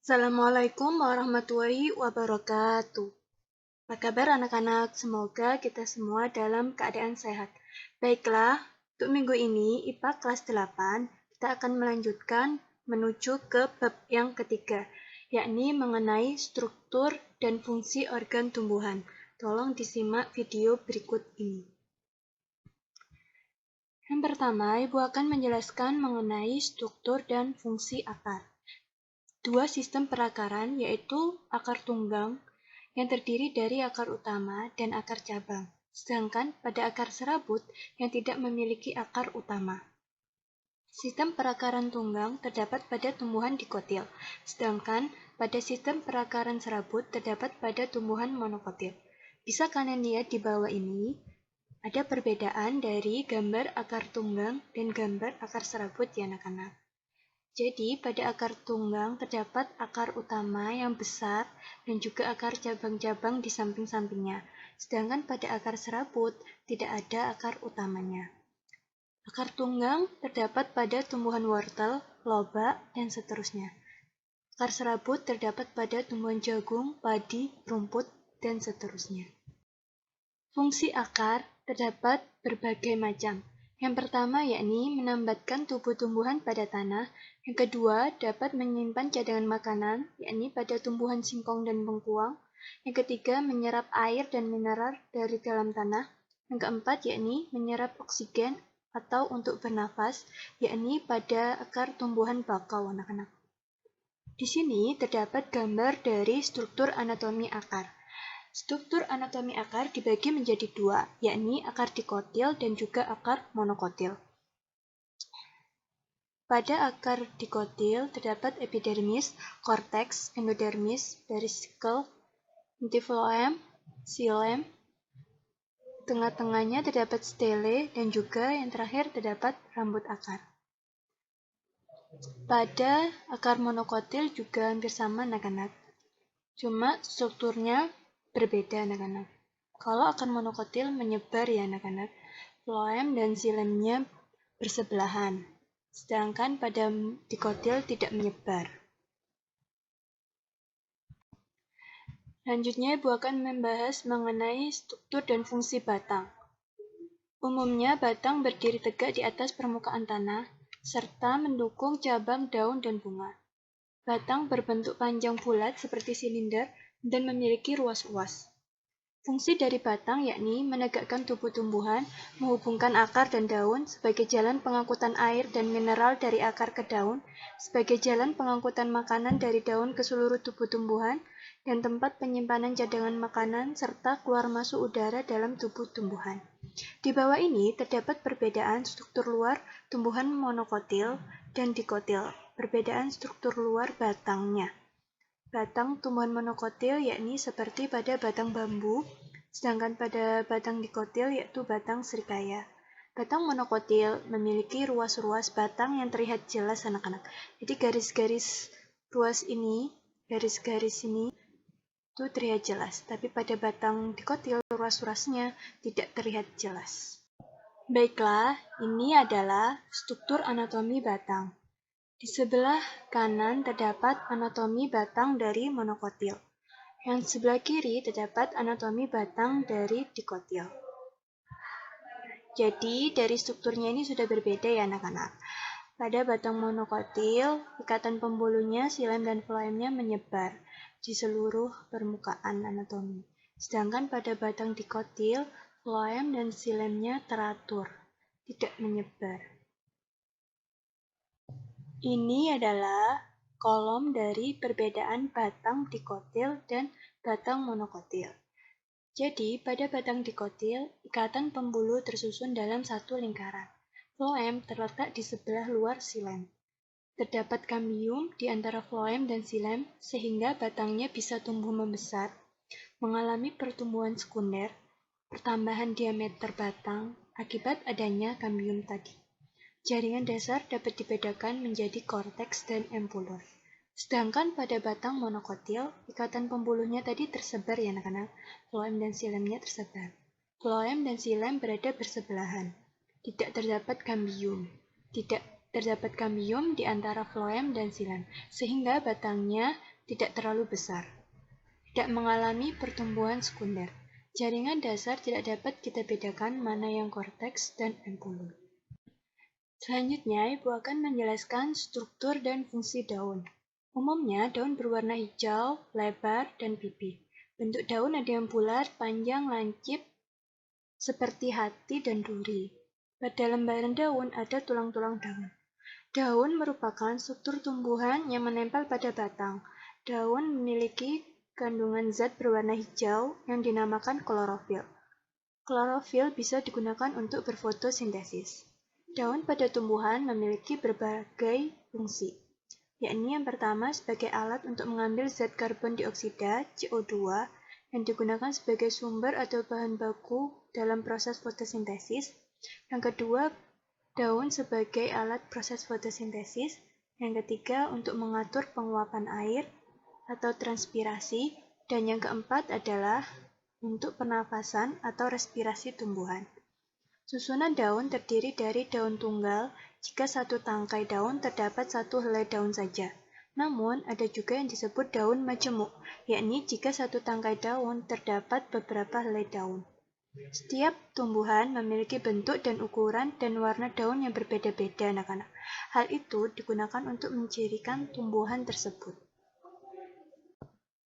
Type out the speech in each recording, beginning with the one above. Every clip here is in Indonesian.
Assalamualaikum warahmatullahi wabarakatuh. Apa kabar anak-anak? Semoga kita semua dalam keadaan sehat. Baiklah, untuk minggu ini IPA kelas 8 kita akan melanjutkan menuju ke bab yang ketiga, yakni mengenai struktur dan fungsi organ tumbuhan. Tolong disimak video berikut ini. Yang pertama, Ibu akan menjelaskan mengenai struktur dan fungsi akar. Dua sistem perakaran, yaitu akar tunggang yang terdiri dari akar utama dan akar cabang, sedangkan pada akar serabut yang tidak memiliki akar utama. Sistem perakaran tunggang terdapat pada tumbuhan dikotil, sedangkan pada sistem perakaran serabut terdapat pada tumbuhan monokotil. Bisa kalian lihat di bawah ini, ada perbedaan dari gambar akar tunggang dan gambar akar serabut ya anak-anak. Jadi, pada akar tunggang terdapat akar utama yang besar dan juga akar cabang-cabang di samping-sampingnya. Sedangkan pada akar serabut tidak ada akar utamanya. Akar tunggang terdapat pada tumbuhan wortel, lobak, dan seterusnya. Akar serabut terdapat pada tumbuhan jagung, padi, rumput, dan seterusnya. Fungsi akar terdapat berbagai macam. Yang pertama yakni menambatkan tubuh tumbuhan pada tanah. Yang kedua dapat menyimpan cadangan makanan, yakni pada tumbuhan singkong dan bengkuang. Yang ketiga menyerap air dan mineral dari dalam tanah. Yang keempat yakni menyerap oksigen atau untuk bernafas, yakni pada akar tumbuhan bakau anak-anak. Di sini terdapat gambar dari struktur anatomi akar. Struktur anatomi akar dibagi menjadi dua, yakni akar dikotil dan juga akar monokotil. Pada akar dikotil terdapat epidermis, korteks, endodermis, periskill, intifloem, xilem. Tengah-tengahnya terdapat stele dan juga yang terakhir terdapat rambut akar. Pada akar monokotil juga hampir sama anak-anak. Cuma strukturnya berbeda anak-anak. Kalau akar monokotil menyebar ya anak-anak, floem dan xilem-nya bersebelahan. Sedangkan pada dikotil tidak menyebar. Selanjutnya Ibu akan membahas mengenai struktur dan fungsi batang. Umumnya batang berdiri tegak di atas permukaan tanah serta mendukung cabang, daun, dan bunga. Batang berbentuk panjang bulat seperti silinder dan memiliki ruas-ruas. Fungsi dari batang yakni menegakkan tubuh tumbuhan, menghubungkan akar dan daun sebagai jalan pengangkutan air dan mineral dari akar ke daun, sebagai jalan pengangkutan makanan dari daun ke seluruh tubuh tumbuhan, dan tempat penyimpanan cadangan makanan serta keluar masuk udara dalam tubuh tumbuhan. Di bawah ini terdapat perbedaan struktur luar tumbuhan monokotil dan dikotil, perbedaan struktur luar batangnya. Batang tumbuhan monokotil yakni seperti pada batang bambu, sedangkan pada batang dikotil yaitu batang serikaya. Batang monokotil memiliki ruas-ruas batang yang terlihat jelas anak-anak. Jadi garis-garis ruas ini, garis-garis ini itu terlihat jelas, tapi pada batang dikotil ruas-ruasnya tidak terlihat jelas. Baiklah, ini adalah struktur anatomi batang. Di sebelah kanan terdapat anatomi batang dari monokotil. Yang sebelah kiri terdapat anatomi batang dari dikotil. Jadi dari strukturnya ini sudah berbeda ya anak-anak. Pada batang monokotil, ikatan pembuluhnya, xilem dan floemnya menyebar di seluruh permukaan anatomi. Sedangkan pada batang dikotil, floem dan xilemnya teratur, tidak menyebar. Ini adalah kolom dari perbedaan batang dikotil dan batang monokotil. Jadi, pada batang dikotil, ikatan pembuluh tersusun dalam satu lingkaran. Floem terletak di sebelah luar xilem. Terdapat kambium di antara floem dan xilem, sehingga batangnya bisa tumbuh membesar, mengalami pertumbuhan sekunder, pertambahan diameter batang akibat adanya kambium tadi. Jaringan dasar dapat dibedakan menjadi korteks dan empuller. Sedangkan pada batang monokotil, ikatan pembuluhnya tadi tersebar ya anak-anak. Floem dan xilemnya tersebar. Floem dan xilem berada bersebelahan. Tidak terdapat kambium. Tidak terdapat kambium di antara floem dan xilem, sehingga batangnya tidak terlalu besar, tidak mengalami pertumbuhan sekunder. Jaringan dasar tidak dapat kita bedakan mana yang korteks dan ampulum. Selanjutnya, Ibu akan menjelaskan struktur dan fungsi daun. Umumnya, daun berwarna hijau, lebar, dan pipih. Bentuk daun ada yang bulat, panjang, lancip, seperti hati dan duri. Pada lembaran daun ada tulang-tulang daun. Daun merupakan struktur tumbuhan yang menempel pada batang. Daun memiliki kandungan zat berwarna hijau yang dinamakan klorofil. Klorofil bisa digunakan untuk berfotosintesis. Daun pada tumbuhan memiliki berbagai fungsi, yakni yang pertama sebagai alat untuk mengambil zat karbon dioksida CO2 yang digunakan sebagai sumber atau bahan baku dalam proses fotosintesis. Yang kedua, daun sebagai alat proses fotosintesis. Yang ketiga, untuk mengatur penguapan air atau transpirasi. Dan yang keempat adalah untuk pernafasan atau respirasi tumbuhan. Susunan daun terdiri dari daun tunggal jika satu tangkai daun terdapat satu helai daun saja. Namun, ada juga yang disebut daun majemuk, yakni jika satu tangkai daun terdapat beberapa helai daun. Setiap tumbuhan memiliki bentuk dan ukuran dan warna daun yang berbeda-beda, anak-anak. Hal itu digunakan untuk mencirikan tumbuhan tersebut.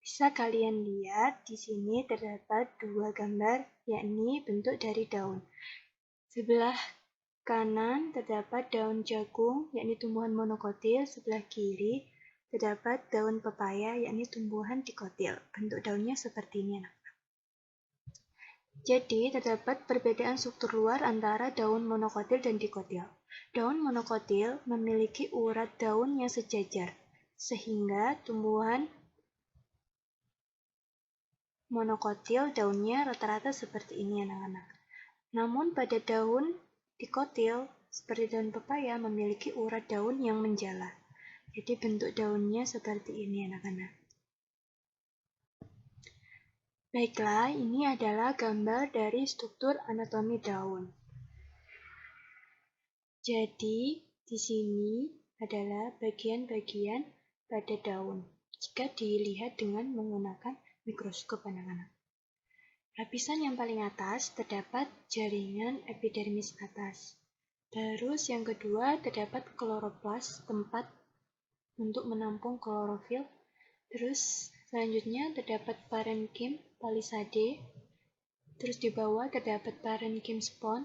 Bisa kalian lihat di sini terdapat dua gambar, yakni bentuk dari daun. Sebelah kanan terdapat daun jagung, yakni tumbuhan monokotil. Sebelah kiri terdapat daun pepaya, yakni tumbuhan dikotil. Bentuk daunnya seperti ini, anak. Jadi, terdapat perbedaan struktur luar antara daun monokotil dan dikotil. Daun monokotil memiliki urat daun yang sejajar, sehingga tumbuhan monokotil daunnya rata-rata seperti ini, anak-anak. Namun pada daun dikotil, seperti daun pepaya, memiliki urat daun yang menjala. Jadi bentuk daunnya seperti ini, anak-anak. Baiklah, ini adalah gambar dari struktur anatomi daun. Jadi, di sini adalah bagian-bagian pada daun jika dilihat dengan menggunakan mikroskop, anak-anak. Lapisan yang paling atas terdapat jaringan epidermis atas. Terus yang kedua terdapat kloroplas, tempat untuk menampung klorofil. Terus selanjutnya terdapat parenkim palisade. Terus di bawah terdapat parenkim spons,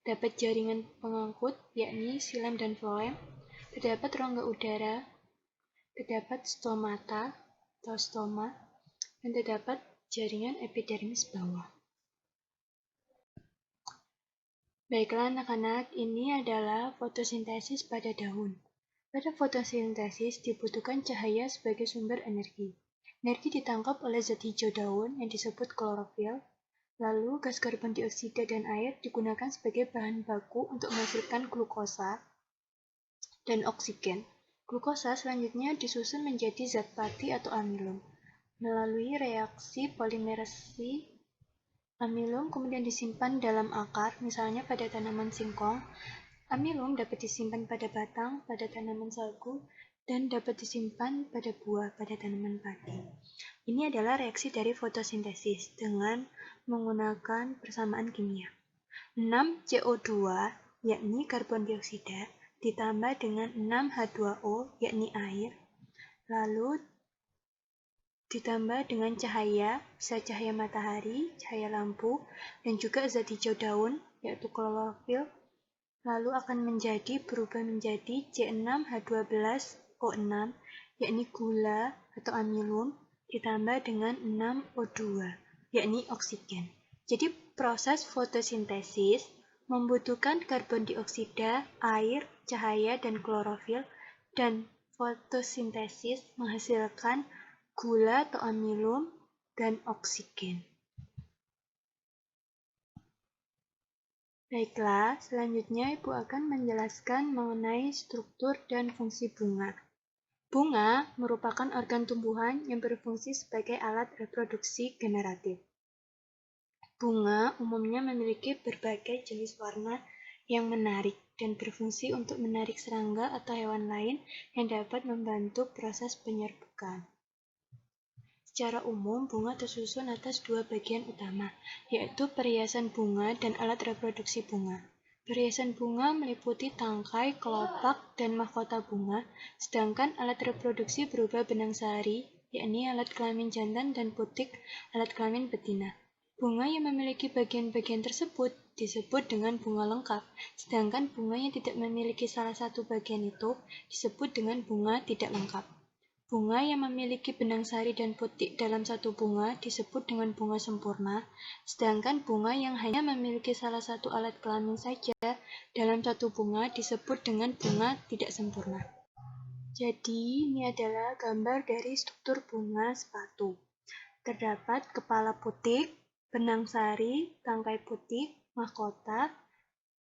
terdapat jaringan pengangkut yakni xilem dan floem, terdapat rongga udara, terdapat stomata atau stoma, dan terdapat jaringan epidermis bawah. Baiklah anak-anak, ini adalah fotosintesis pada daun. Pada fotosintesis dibutuhkan cahaya sebagai sumber energi. Energi ditangkap oleh zat hijau daun yang disebut klorofil. Lalu gas karbon dioksida dan air digunakan sebagai bahan baku untuk menghasilkan glukosa dan oksigen. Glukosa selanjutnya disusun menjadi zat pati atau amilum. Melalui reaksi polimerasi, amilum kemudian disimpan dalam akar, misalnya pada tanaman singkong. Amilum dapat disimpan pada batang, pada tanaman sagu, dan dapat disimpan pada buah, pada tanaman padi. Ini adalah reaksi dari fotosintesis dengan menggunakan persamaan kimia. 6 CO2, yakni karbon dioksida, ditambah dengan 6 H2O, yakni air, lalu ditambah dengan cahaya, bisa cahaya matahari, cahaya lampu, dan juga zat hijau daun, yaitu klorofil, lalu akan berubah menjadi C6H12O6, yakni gula atau amilum, ditambah dengan 6O2, yakni oksigen. Jadi proses fotosintesis membutuhkan karbon dioksida, air, cahaya, dan klorofil, dan fotosintesis menghasilkan gula atau amilum dan oksigen. Baiklah, selanjutnya Ibu akan menjelaskan mengenai struktur dan fungsi bunga. Bunga merupakan organ tumbuhan yang berfungsi sebagai alat reproduksi generatif. Bunga umumnya memiliki berbagai jenis warna yang menarik dan berfungsi untuk menarik serangga atau hewan lain yang dapat membantu proses penyerbukan. Secara umum, bunga tersusun atas dua bagian utama, yaitu perhiasan bunga dan alat reproduksi bunga. Perhiasan bunga meliputi tangkai, kelopak, dan mahkota bunga, sedangkan alat reproduksi berupa benang sari, yakni alat kelamin jantan, dan putik, alat kelamin betina. Bunga yang memiliki bagian-bagian tersebut disebut dengan bunga lengkap, sedangkan bunga yang tidak memiliki salah satu bagian itu disebut dengan bunga tidak lengkap. Bunga yang memiliki benang sari dan putik dalam satu bunga disebut dengan bunga sempurna, sedangkan bunga yang hanya memiliki salah satu alat kelamin saja dalam satu bunga disebut dengan bunga tidak sempurna. Jadi, ini adalah gambar dari struktur bunga sepatu. Terdapat kepala putik, benang sari, tangkai putik, mahkota,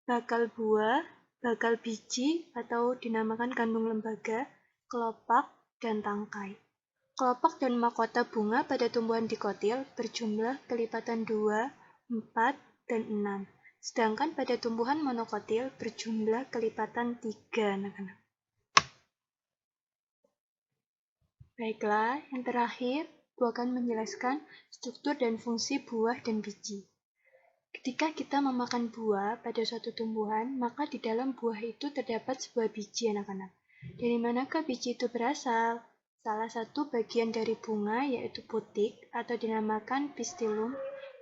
bakal buah, bakal biji atau dinamakan kandung lembaga, kelopak, dan tangkai. Kelopak dan mahkota bunga pada tumbuhan dikotil berjumlah kelipatan 2, 4, dan 6. Sedangkan pada tumbuhan monokotil berjumlah kelipatan 3, anak-anak. Baiklah, yang terakhir, aku akan menjelaskan struktur dan fungsi buah dan biji. Ketika kita memakan buah pada suatu tumbuhan, maka di dalam buah itu terdapat sebuah biji, anak-anak. Dari manakah biji itu berasal? Salah satu bagian dari bunga yaitu putik atau dinamakan pistilum.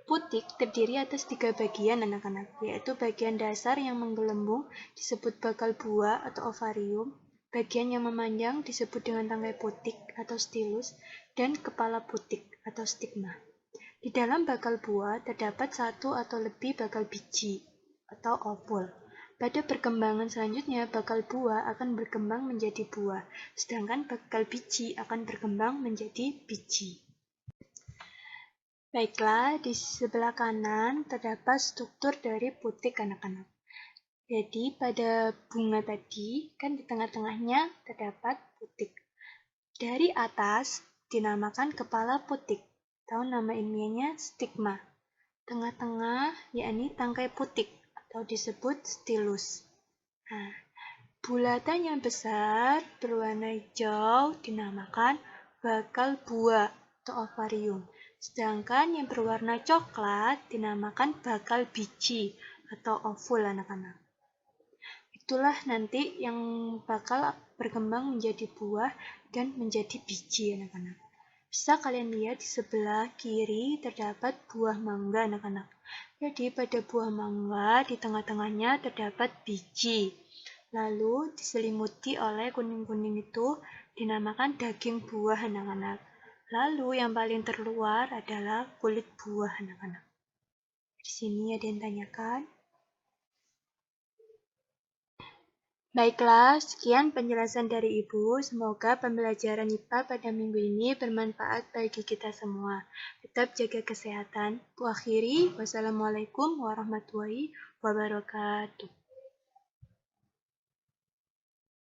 Putik terdiri atas 3 bagian, anak-anak, yaitu bagian dasar yang menggelembung disebut bakal buah atau ovarium, bagian yang memanjang disebut dengan tangkai putik atau stilus, dan kepala putik atau stigma. Di dalam bakal buah terdapat satu atau lebih bakal biji atau ovul. Pada perkembangan selanjutnya, bakal buah akan berkembang menjadi buah, sedangkan bakal biji akan berkembang menjadi biji. Baiklah, di sebelah kanan terdapat struktur dari putik, anak-anak. Jadi, pada bunga tadi, kan di tengah-tengahnya terdapat putik. Dari atas dinamakan kepala putik. Atau nama ilmiahnya stigma. Tengah-tengah yakni tangkai putik atau disebut stilus. Nah, bulatan yang besar berwarna hijau dinamakan bakal buah atau ovarium. Sedangkan yang berwarna coklat dinamakan bakal biji atau ovul, anak-anak. Itulah nanti yang bakal berkembang menjadi buah dan menjadi biji, anak-anak. Bisa kalian lihat di sebelah kiri terdapat buah mangga, anak-anak. Jadi pada buah mangga di tengah-tengahnya terdapat biji. Lalu diselimuti oleh kuning-kuning itu dinamakan daging buah, anak-anak. Lalu yang paling terluar adalah kulit buah, anak-anak. Di sini ada yang tanyakan. Baiklah, sekian penjelasan dari Ibu. Semoga pembelajaran IPA pada minggu ini bermanfaat bagi kita semua. Tetap jaga kesehatan. Wassalamualaikum warahmatullahi wabarakatuh.